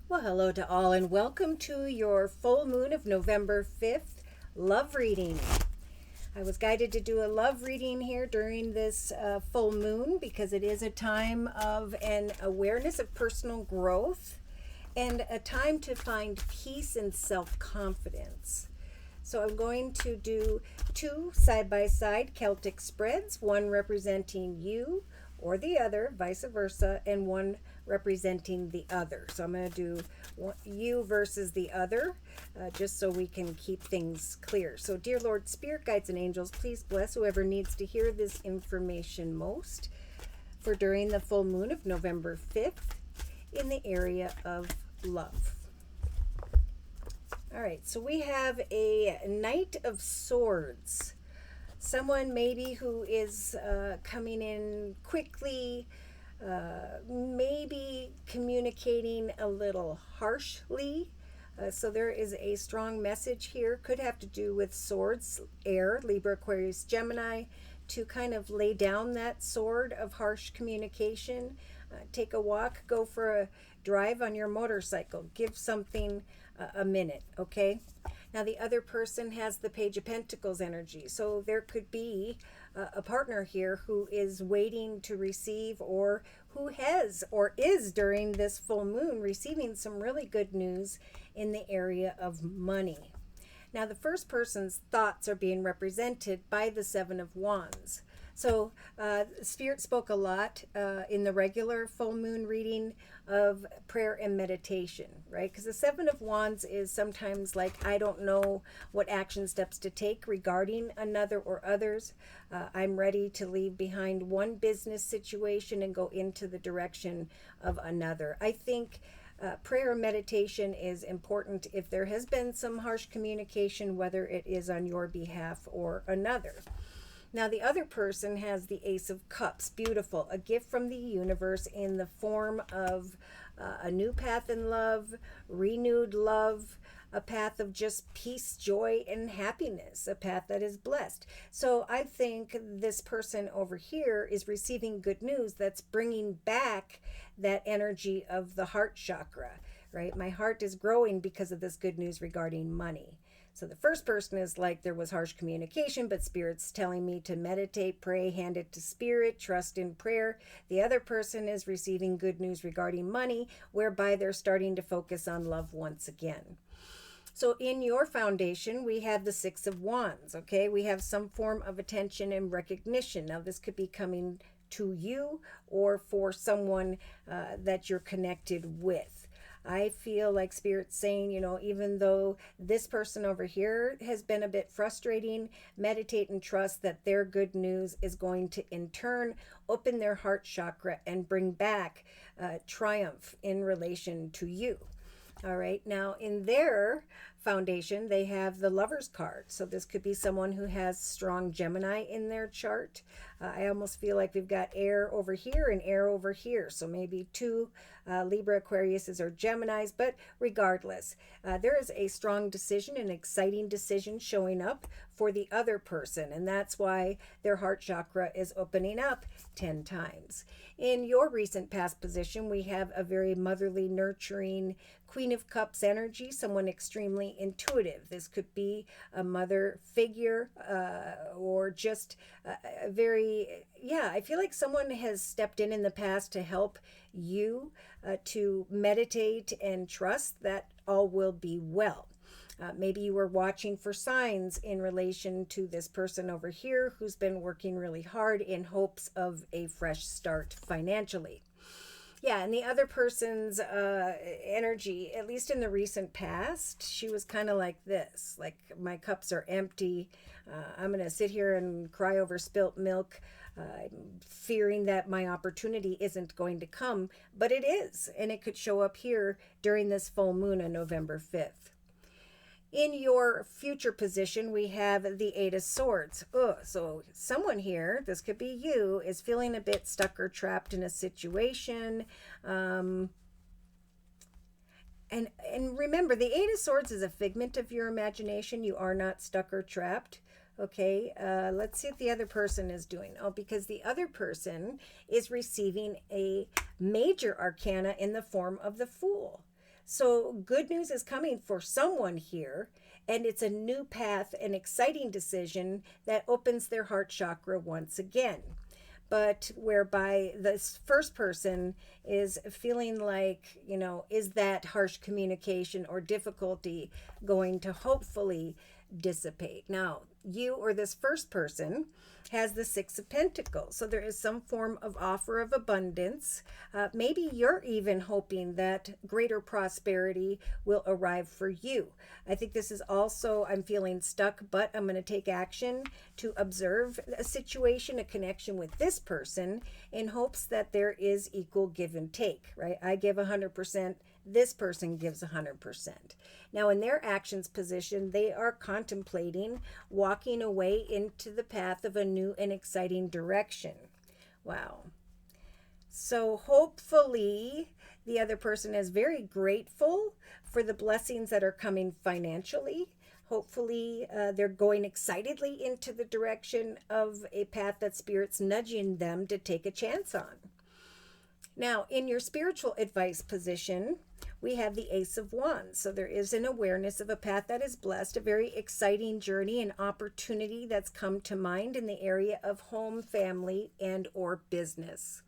Well, hello to all, and welcome to your full moon of November 5th love reading. I was guided to do a love reading here during this full moon because it is a time of an awareness of personal growth and a time to find peace and self-confidence. So I'm going to do two side-by-side Celtic spreads, one representing you or the other, vice versa, and one representing the other. So I'm going to do you versus the other, just so we can keep things clear. So dear Lord, Spirit Guides and Angels, please bless whoever needs to hear this information most for during the full moon of November 5th in the area of love. All right, so we have a Knight of Swords. Someone maybe who is coming in quickly, maybe communicating a little harshly. So there is a strong message here. Could have to do with swords, air, Libra, Aquarius, Gemini, to kind of lay down that sword of harsh communication. Take a walk, go for a drive on your motorcycle. Give something a minute, okay? Now the other person has the Page of Pentacles energy. So there could be a partner here who is waiting to receive, or who has or is during this full moon receiving some really good news in the area of money. Now the first person's thoughts are being represented by the Seven of Wands. So Spirit spoke a lot in the regular full moon reading of prayer and meditation, right? Because the Seven of Wands is sometimes like, I don't know what action steps to take regarding another or others. I'm ready to leave behind one business situation and go into the direction of another. I think prayer and meditation is important if there has been some harsh communication, whether it is on your behalf or another. Now the other person has the Ace of Cups. Beautiful. A gift from the universe in the form of a new path in love, renewed love, a path of just peace, joy, and happiness, a path that is blessed. So I think this person over here is receiving good news that's bringing back that energy of the heart chakra, right? My heart is growing because of this good news regarding money. So the first person is like, there was harsh communication, but Spirit's telling me to meditate, pray, hand it to Spirit, trust in prayer. The other person is receiving good news regarding money, whereby they're starting to focus on love once again. So in your foundation, we have the Six of Wands, okay? We have some form of attention and recognition. Now this could be coming to you or for someone that you're connected with. I feel like Spirit's saying, even though this person over here has been a bit frustrating, meditate and trust that their good news is going to in turn open their heart chakra and bring back triumph in relation to you. All right, now in their foundation, they have the Lover's card. So this could be someone who has strong Gemini in their chart. I almost feel like we've got air over here and air over here. So maybe two Libra, Aquariuses, or Geminis, but regardless, there is a strong decision, an exciting decision showing up for the other person. And that's why their heart chakra is opening up 10 times. In your recent past position, we have a very motherly, nurturing Queen of Cups energy, someone extremely intuitive. This could be a mother figure or just a very, I feel like someone has stepped in the past to help you to meditate and trust that all will be well. Maybe you were watching for signs in relation to this person over here who's been working really hard in hopes of a fresh start financially. Yeah, and the other person's energy, at least in the recent past, she was kind of like this, like, my cups are empty. I'm going to sit here and cry over spilt milk, fearing that my opportunity isn't going to come, but it is, and it could show up here during this full moon on November 5th. In your future position, we have the Eight of Swords. So someone here, this could be you, is feeling a bit stuck or trapped in a situation. And remember, the Eight of Swords is a figment of your imagination. You are not stuck or trapped. Okay, let's see what the other person is doing. Because the other person is receiving a major arcana in the form of the Fool. So good news is coming for someone here, and it's a new path, an exciting decision that opens their heart chakra once again. But whereby this first person is feeling like, is that harsh communication or difficulty going to hopefully dissipate? Now, you or this first person has the Six of Pentacles. So there is some form of offer of abundance. Maybe you're even hoping that greater prosperity will arrive for you. I think this is also, I'm feeling stuck, but I'm going to take action to observe a situation, a connection with this person in hopes that there is equal give and take, right? I give 100%. This person gives 100%. Now, in their actions position, they are contemplating walking away into the path of a new and exciting direction. Wow. So hopefully the other person is very grateful for the blessings that are coming financially. Hopefully they're going excitedly into the direction of a path that Spirit's nudging them to take a chance on. Now, in your spiritual advice position, we have the Ace of Wands. So there is an awareness of a path that is blessed, a very exciting journey and opportunity that's come to mind in the area of home, family, and or business.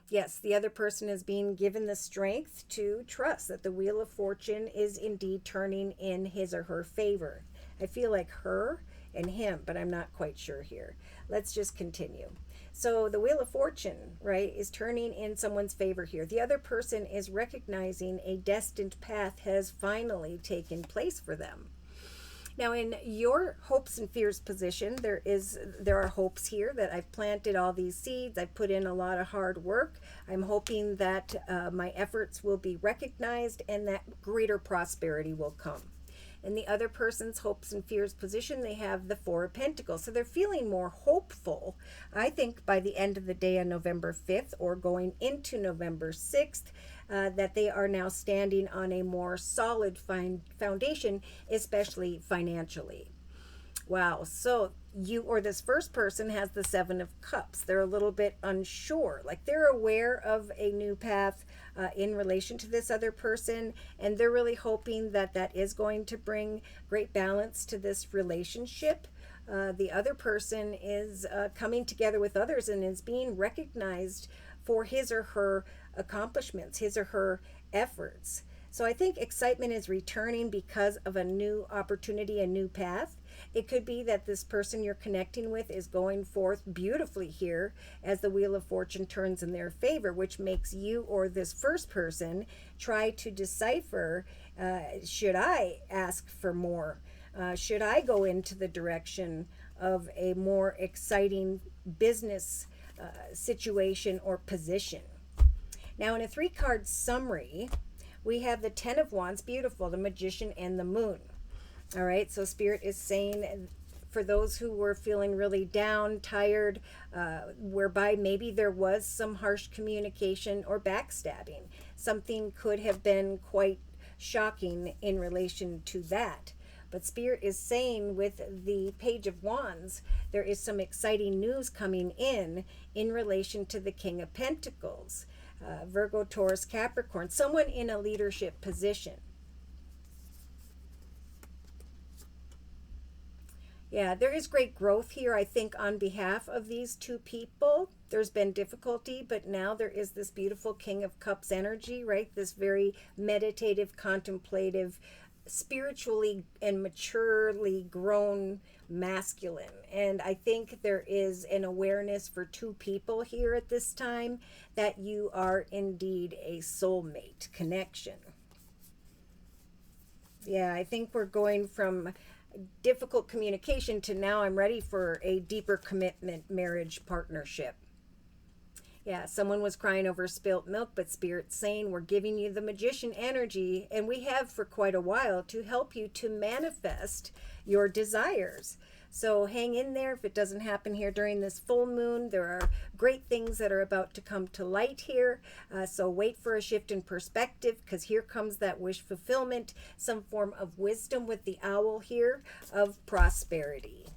Yes, the other person is being given the strength to trust that the Wheel of Fortune is indeed turning in his or her favor. I feel like her and him, but I'm not quite sure here. Let's just continue. So the Wheel of Fortune, right, is turning in someone's favor here. The other person is recognizing a destined path has finally taken place for them. Now, in your hopes and fears position, there are hopes here that I've planted all these seeds. I've put in a lot of hard work. I'm hoping that my efforts will be recognized and that greater prosperity will come. In the other person's hopes and fears position, they have the Four of Pentacles. So they're feeling more hopeful, I think, by the end of the day on November 5th or going into November 6th, that they are now standing on a more solid foundation, especially financially. Wow. So you or this first person has the Seven of Cups. They're a little bit unsure, like they're aware of a new path in relation to this other person, and they're really hoping that that is going to bring great balance to this relationship. The other person is coming together with others and is being recognized for his or her accomplishments, his or her efforts. So I think excitement is returning because of a new opportunity, a new path. It could be that this person you're connecting with is going forth beautifully here as the Wheel of Fortune turns in their favor, which makes you or this first person try to decipher, should I ask for more? Should I go into the direction of a more exciting business situation or position? Now, in a 3-card summary, we have the Ten of Wands, beautiful, the Magician and the Moon. All right, so Spirit is saying for those who were feeling really down, tired, whereby maybe there was some harsh communication or backstabbing. Something could have been quite shocking in relation to that. But Spirit is saying with the Page of Wands, there is some exciting news coming in relation to the King of Pentacles. Virgo, Taurus, Capricorn, someone in a leadership position. Yeah, there is great growth here, I think, on behalf of these two people. There's been difficulty, but now there is this beautiful King of Cups energy, right? This very meditative, contemplative, spiritually and maturely grown masculine. And I think there is an awareness for two people here at this time that you are indeed a soulmate connection. Yeah, I think we're going from difficult communication to now I'm ready for a deeper commitment, marriage, partnership. Yeah, someone was crying over spilt milk, but Spirit's saying we're giving you the Magician energy, and we have for quite a while, to help you to manifest your desires. So hang in there. If it doesn't happen here during this full moon, there are great things that are about to come to light here. So wait for a shift in perspective, because here comes that wish fulfillment, some form of wisdom with the owl here of prosperity.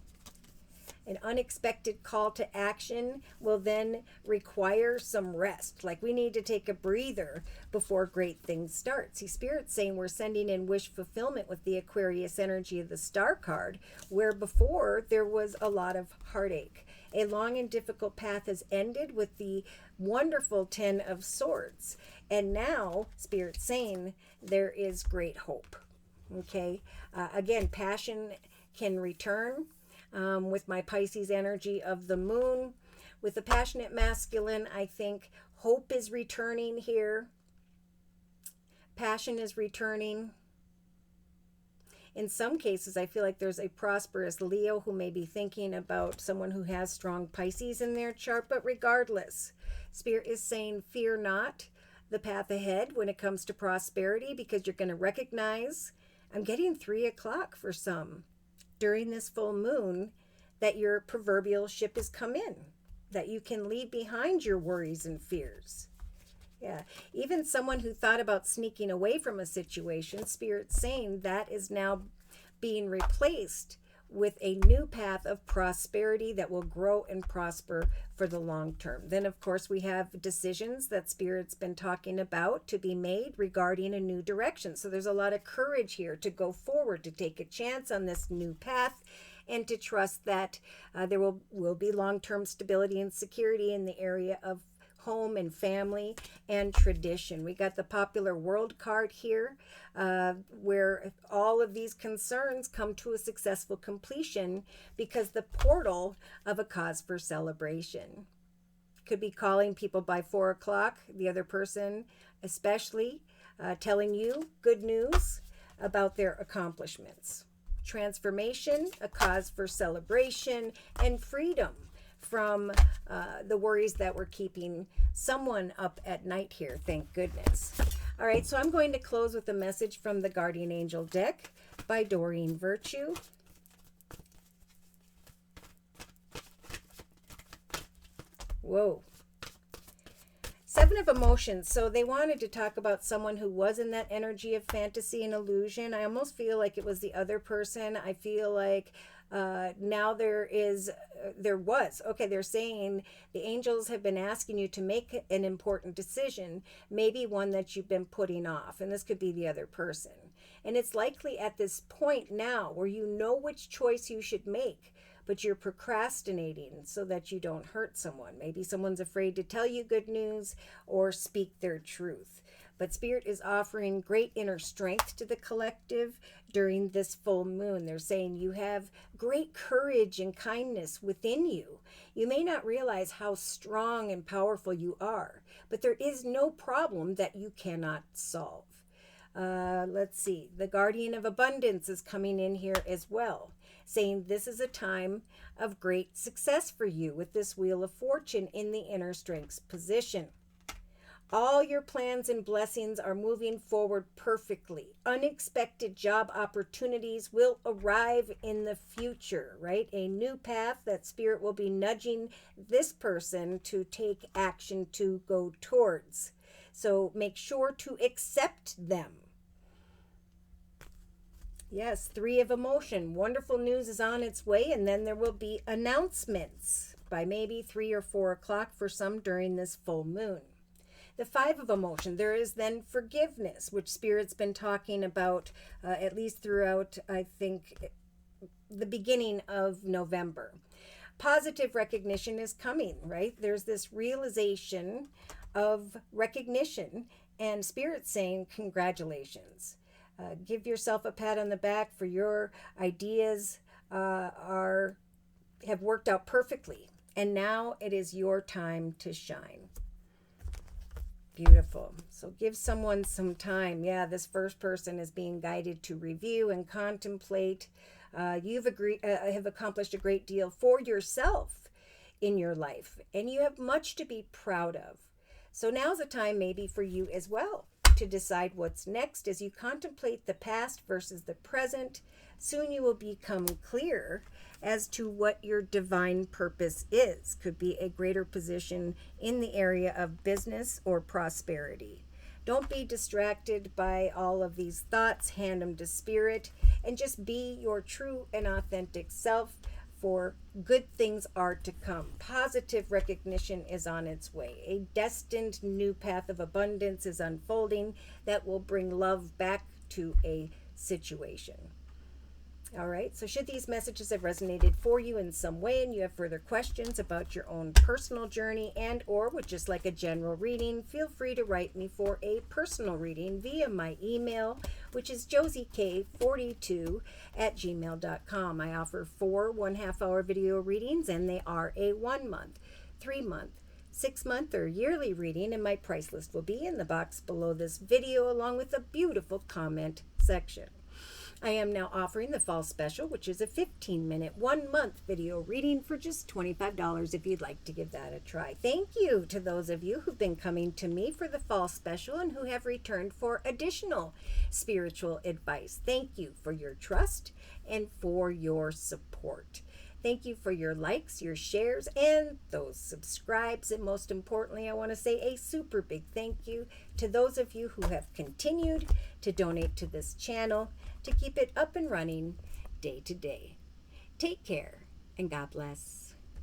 An unexpected call to action will then require some rest. Like we need to take a breather before great things start. See, Spirit's saying we're sending in wish fulfillment with the Aquarius energy of the Star card, where before there was a lot of heartache. A long and difficult path has ended with the wonderful Ten of Swords. And now, Spirit's saying there is great hope. Okay? Again, passion can return with my Pisces energy of the moon. With the passionate masculine, I think hope is returning here. Passion is returning. In some cases, I feel like there's a prosperous Leo who may be thinking about someone who has strong Pisces in their chart. But regardless, Spirit is saying, fear not the path ahead when it comes to prosperity, because you're going to recognize, I'm getting 3 o'clock for some during this full moon, that your proverbial ship has come in, that you can leave behind your worries and fears. Yeah, even someone who thought about sneaking away from a situation, Spirit's saying that is now being replaced with a new path of prosperity that will grow and prosper for the long term. Then, of course, we have decisions that Spirit's been talking about to be made regarding a new direction. So there's a lot of courage here to go forward, to take a chance on this new path, and to trust that there will be long-term stability and security in the area of home and family and tradition. We got the popular world card here, where all of these concerns come to a successful completion because the portal of a cause for celebration. Could be calling people by 4 o'clock, the other person especially, telling you good news about their accomplishments. Transformation, a cause for celebration, and freedom from the worries that were keeping someone up at night here, thank goodness. All right, so I'm going to close with a message from the Guardian Angel deck by Doreen Virtue. Whoa. 7 of Emotions. So they wanted to talk about someone who was in that energy of fantasy and illusion. I almost feel like it was the other person. I feel like now they're saying the angels have been asking you to make an important decision, maybe one that you've been putting off, and this could be the other person. And it's likely at this point now where you know which choice you should make, but you're procrastinating so that you don't hurt someone. Maybe someone's afraid to tell you good news or speak their truth. But Spirit is offering great inner strength to the collective during this full moon. They're saying you have great courage and kindness within you. You may not realize how strong and powerful you are, but there is no problem that you cannot solve. Let's see. The Guardian of Abundance is coming in here as well, saying this is a time of great success for you with this Wheel of Fortune in the inner strengths position. All your plans and blessings are moving forward perfectly. Unexpected job opportunities will arrive in the future, right? A new path that Spirit will be nudging this person to take action to go towards. So make sure to accept them. Yes, 3 of Emotion. Wonderful news is on its way, and then there will be announcements by maybe 3 or 4 o'clock for some during this full moon. The 5 of Emotion, there is then forgiveness, which Spirit's been talking about at least throughout, I think, the beginning of November. Positive recognition is coming, right? There's this realization of recognition, and Spirit's saying congratulations. Give yourself a pat on the back for your ideas have worked out perfectly, and now it is your time to shine. Beautiful. So give someone some time. Yeah, this first person is being guided to review and contemplate. Have accomplished a great deal for yourself in your life, and you have much to be proud of. So now's the time maybe for you as well to decide what's next as you contemplate the past versus the present. Soon you will become clear as to what your divine purpose is. Could be a greater position in the area of business or prosperity. Don't be distracted by all of these thoughts. Hand them to Spirit and just be your true and authentic self. for good things are to come. Positive recognition is on its way. A destined new path of abundance is unfolding that will bring love back to a situation. All right, so should these messages have resonated for you in some way and you have further questions about your own personal journey and or would just like a general reading, feel free to write me for a personal reading via my email, which is JosieK42@gmail.com. I offer 4 1/2-hour video readings, and they are a 1-month, 3-month, 6-month, or yearly reading, and my price list will be in the box below this video along with a beautiful comment section. I am now offering the fall special, which is a 15-minute, 1-month video reading for just $25 if you'd like to give that a try. Thank you to those of you who've been coming to me for the fall special and who have returned for additional spiritual advice. Thank you for your trust and for your support. Thank you for your likes, your shares, and those subscribes. And most importantly, I want to say a super big thank you to those of you who have continued to donate to this channel to keep it up and running day to day. Take care and God bless.